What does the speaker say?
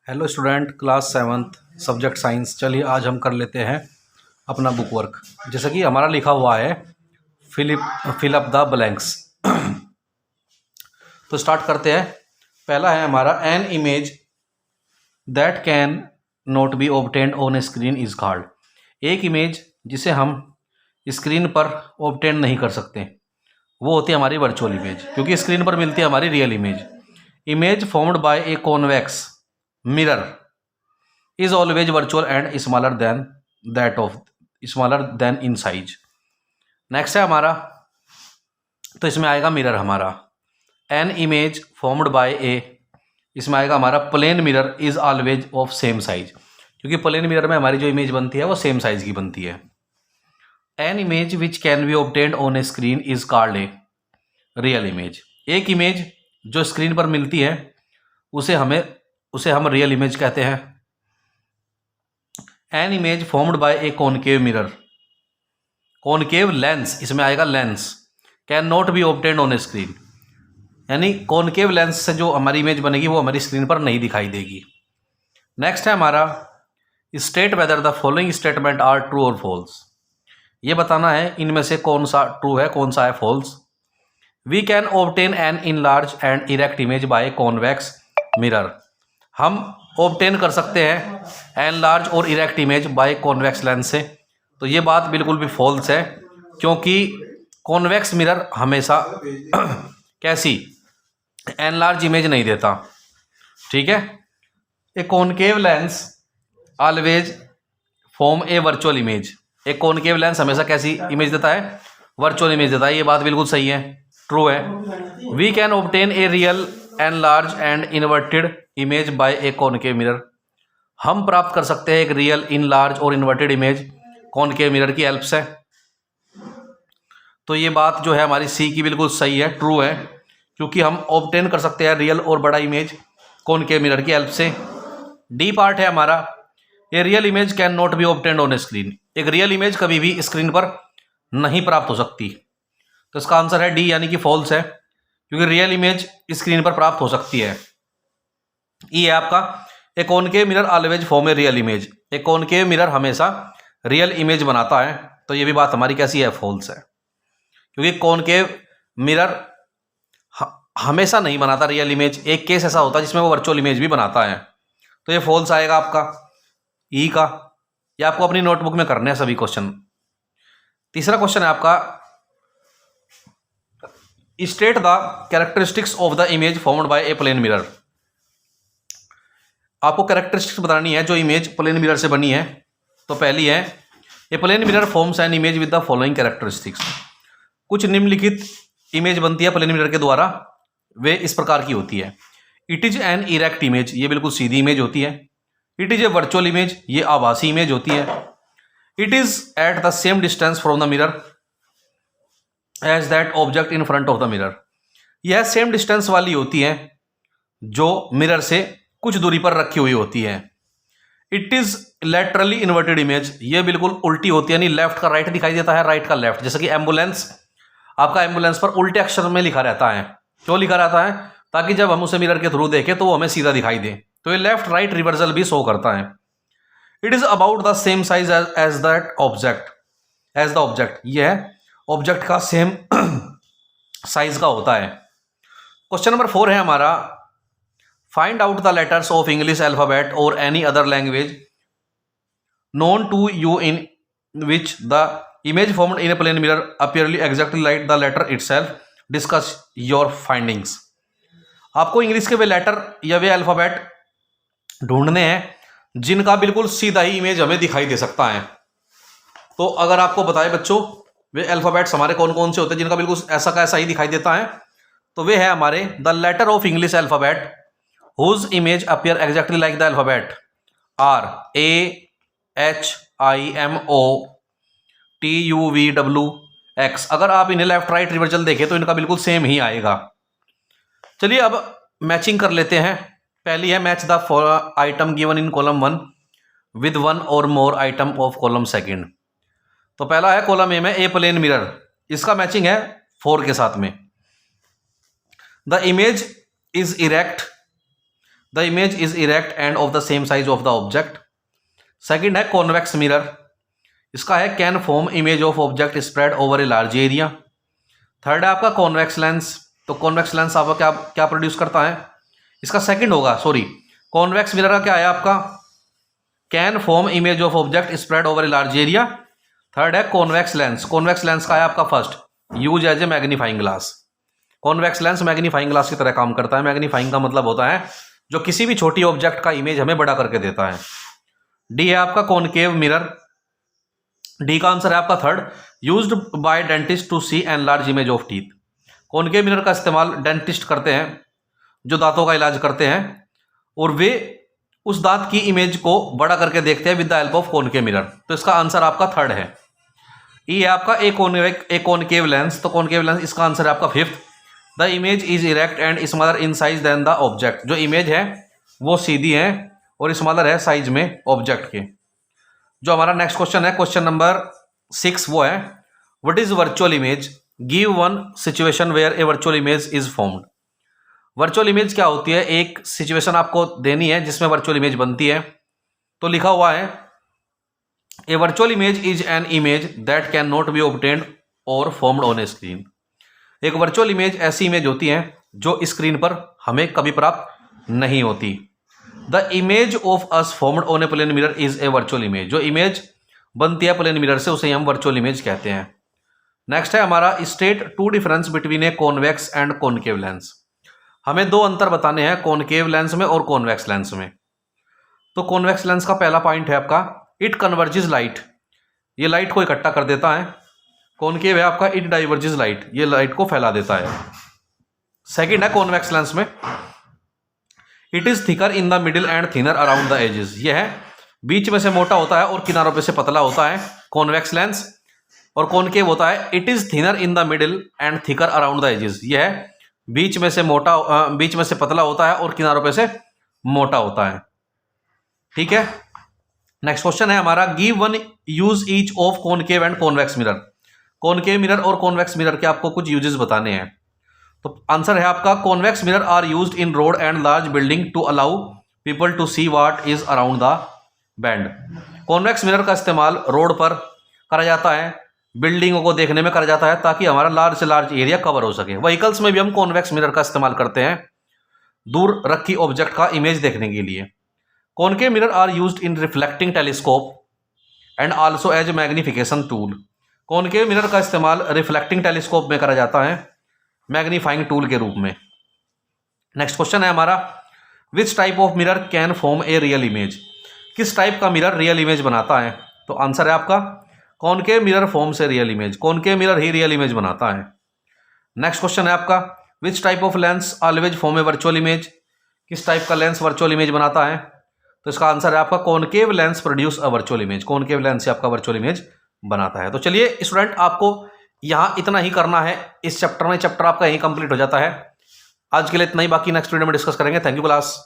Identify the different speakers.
Speaker 1: Hello student, class seventh, subject science. चलिए आज हम कर लेते हैं अपना बुक वर्क। जैसा कि हमारा लिखा हुआ है फिल अप द ब्लैंक्स। तो स्टार्ट करते हैं। पहला है हमारा an image that can not be obtained on a screen is called. एक इमेज जिसे हम स्क्रीन पर ऑब्टेन नहीं कर सकते वो होती है हमारी वर्चुअल इमेज, क्योंकि स्क्रीन पर मिलती है हमारी real image. Image formed by a convex mirror is always virtual and smaller than in size। Next है हमारा, तो इसमें आएगा मिरर हमारा an image formed by a, इसमें आएगा हमारा plane mirror is always of same size, क्योंकि प्लेन मिरर में हमारी जो इमेज बनती है वो सेम साइज की बनती है। An image which can be obtained on a screen is called a real image. एक इमेज जो स्क्रीन पर मिलती है उसे हम रियल इमेज कहते हैं। N image formed by a concave mirror, concave lens, इसमें आएगा lens, can not be obtained on a screen, यानी कॉनकेव लेंस से जो हमारी इमेज बनेगी वो हमारी स्क्रीन पर नहीं दिखाई देगी। नेक्स्ट है हमारा state whether the following statement are true और फॉल्स। ये बताना है इनमें से कौन सा ट्रू है कौन सा है false. We can obtain an enlarged and erect image by convex mirror, हम ऑब्टेन कर सकते हैं एन लार्ज और erect image by convex lens से। तो ये बात बिल्कुल भी फॉल्स है, क्योंकि कॉन्वेक्स मिरर हमेशा कैसी एन लार्ज इमेज नहीं देता। ठीक है, ए कॉनकेव लेंस ऑलवेज फॉर्म ए वर्चुअल इमेज, एक कॉनकेव लेंस हमेशा कैसी इमेज देता है, वर्चुअल इमेज देता है। ये बात बिल्कुल सही है, ट्रू है। We can obtain a real enlarged and inverted image by a concave mirror, हम प्राप्त कर सकते हैं एक रियल इन लार्ज और इन्वर्टेड इमेज कॉनकेव मिरर की हेल्प से। तो ये बात जो है हमारी सी की बिल्कुल सही है, ट्रू है, क्योंकि हम ऑब्टेन कर सकते हैं रियल और बड़ा इमेज कॉनकेव मिरर की हेल्प से। डी पार्ट है हमारा, a real image can not be obtained on a screen, एक रियल इमेज कभी भी स्क्रीन पर नहीं प्राप्त हो सकती। तो इसका आंसर है डी, यानी कि फॉल्स है, क्योंकि रियल इमेज स्क्रीन पर प्राप्त हो सकती है। ई है आपका, a concave mirror always form a real image, A concave mirror हमेशा रियल इमेज बनाता है। तो ये भी बात हमारी कैसी है, फॉल्स है, क्योंकि कॉनकेव मिरर हमेशा नहीं बनाता रियल इमेज, एक केस ऐसा होता है जिसमें वो वर्चुअल इमेज भी बनाता है। तो ये फॉल्स आएगा आपका ई का। ये आपको अपनी नोटबुक में करने हैं सभी क्वेश्चन। तीसरा क्वेश्चन है आपका, state the characteristics of the image formed by a plane mirror. आपको कैरेक्टरिस्टिक्स बतानी है जो इमेज प्लेन मिरर से बनी है। तो पहली है, a plane mirror forms an image with the following characteristics. कुछ निम्नलिखित इमेज बनती है प्लेन मिरर के द्वारा, वे इस प्रकार की होती है। It is an erect image, ये बिल्कुल सीधी इमेज होती है। It is a virtual image, ये आभासी इमेज होती है। It is at the same distance from the mirror as that object in front of the mirror, यह सेम डिस्टेंस वाली होती है जो मिरर से कुछ दूरी पर रखी हुई होती है। It is laterally inverted image, ये बिल्कुल उल्टी होती है, यानी लेफ्ट का राइट दिखाई देता है, राइट का लेफ्ट। जैसे कि एम्बुलेंस, आपका एम्बुलेंस पर उल्टे अक्षर में लिखा रहता है। क्यों लिखा रहता है? ताकि जब हम उसे मिरर के थ्रू देखें तो वो हमें सीधा दिखाई दे। तो ये लेफ्ट राइट रिवर्सल भी शो करता है। It is about the same size as that object, as the object, यह ऑब्जेक्ट का सेम साइज का होता है। क्वेश्चन नंबर 4 है हमारा, find out the letters of English alphabet और any other language known to you in which the image formed in a plane mirror appears exactly like the letter itself, discuss your findings. आपको English के वे letter या वे alphabet ढूंढने हैं जिनका बिल्कुल सीधा ही image हमें दिखाई दे सकता है। तो अगर आपको बताए बच्चों वे अल्फाबेट्स हमारे कौन कौन से होते हैं जिनका बिल्कुल ऐसा का ऐसा ही दिखाई देता है, तो वे है हमारे the letter of English alphabet whose image appear exactly like the alphabet are A H I M O T U V W X. अगर आप इन्हें लेफ्ट राइट रिवर्सल देखें तो इनका बिल्कुल सेम ही आएगा। चलिए अब मैचिंग कर लेते हैं। पहली है, match the item given in column 1 with 1 और मोर आइटम ऑफ कॉलम 2। तो पहला है कॉलम ए में ए प्लेन मिरर, इसका मैचिंग है 4 के साथ में। The image is erect, the image is erect end of the same size of the object. Second है कॉन्वेक्स मिरर, इसका है can form image of object spread over a large area. Third है आपका convex lens, तो convex lens आपका क्या क्या produce करता है, इसका सेकंड होगा, सॉरी कॉन्वेक्स मिरर का क्या है आपका, can form image of object spread over a large area. Third है कॉन्वेक्स लेंस, कॉन्वेक्स लेंस का है आपका first, use as a magnifying glass. Convex lens magnifying glass की तरह काम करता है। मैग्नीफाइंग का मतलब होता है जो किसी भी छोटी ऑब्जेक्ट का इमेज हमें बड़ा करके देता है। डी है आपका कॉनकेव मिरर, डी का आंसर है आपका third, used by dentist to see enlarged image of teeth. Concave mirror का इस्तेमाल डेंटिस्ट करते हैं जो दांतों का इलाज करते हैं, और वे उस दांत की इमेज को बड़ा करके देखते हैं with the help of concave mirror. तो इसका आंसर आपका थर्ड है। ई है आपका ए कॉनकेव लेंस, तो कॉनकेव लेंस इसका आंसर है आपका fifth. The image is erect and smaller in size than the object, जो इमेज है वो सीधी है और स्मॉलर है साइज में ऑब्जेक्ट के। जो हमारा नेक्स्ट क्वेश्चन है, क्वेश्चन नंबर 6, वो है what is virtual image, give one situation where a virtual image is formed. Virtual image क्या होती है, एक सिचुएशन आपको देनी है जिसमें वर्चुअल इमेज बनती है। तो लिखा हुआ है a virtual image is an image that can not be obtained और फॉर्म्ड ऑन ए स्क्रीन। एक वर्चुअल इमेज ऐसी इमेज होती है जो स्क्रीन पर हमें कभी प्राप्त नहीं होती। The image of us formed on a plane mirror is a virtual image, जो इमेज बनती है प्लेन मिरर से उसे हम वर्चुअल इमेज कहते हैं। नेक्स्ट है हमारा state two difference between a convex and concave lens. हमें दो अंतर बताने हैं कॉनकेव लेंस में और कॉन्वेक्स लेंस में। तो कॉन्वेक्स लेंस का पहला पॉइंट है आपका इट कन्वर्जेस लाइट, ये लाइट को इकट्ठा कर देता है। कॉनकेव है आपका इट डाइवर्जेस लाइट, ये लाइट को फैला देता है। सेकंड है कॉन्वेक्स लेंस में it is thicker in the middle and thinner around the edges, यह है बीच में से मोटा होता है और किनारों पे से पतला होता है कॉन्वेक्स लेंस। और कॉनकेव होता है it is thinner in the middle and thicker around the edges, यह है बीच में से पतला होता है और किनारों पे से मोटा होता है। ठीक है, नेक्स्ट क्वेश्चन है हमारा give one use each of concave and convex mirror. Concave mirror और कॉन्वेक्स मिरर के आपको कुछ यूजेस बताने हैं। तो आंसर है आपका convex mirror are used in road and large building to allow people to see what is around the bend. Convex mirror का इस्तेमाल रोड पर करा जाता है, बिल्डिंगों को देखने में करा जाता है ताकि हमारा लार्ज से लार्ज एरिया कवर हो सके। व्हीकल्स में भी हम कॉन्वेक्स मिरर का इस्तेमाल करते हैं दूर रखी ऑब्जेक्ट का इमेज देखने के लिए। Concave mirror are used in reflecting telescope and also as magnification tool. Concave mirror का इस्तेमाल रिफ्लेक्टिंग टेलीस्कोप में करा जाता है मैग्नीफाइंग टूल के रूप में। नेक्स्ट क्वेश्चन है हमारा which type of mirror can form a real image. किस टाइप का मिरर रियल इमेज बनाता है। तो आंसर है आपका concave mirror forms a real image, concave mirror he real image बनाता है। नेक्स्ट क्वेश्चन है आपका which type of lens always form A virtual image. किस टाइप का लेंस वर्चुअल इमेज बनाता है। तो इसका आंसर है आपका concave lens produce a virtual image, concave lens से आपका वर्चुअल इमेज बनाता है। तो चलिए स्टूडेंट आपको यहाँ इतना ही करना है इस चैप्टर में, चैप्टर आपका यहीं कंप्लीट हो जाता है। आज के लिए इतना ही, बाकी नेक्स्ट वीडियो में डिस्कस करेंगे। Thank you class.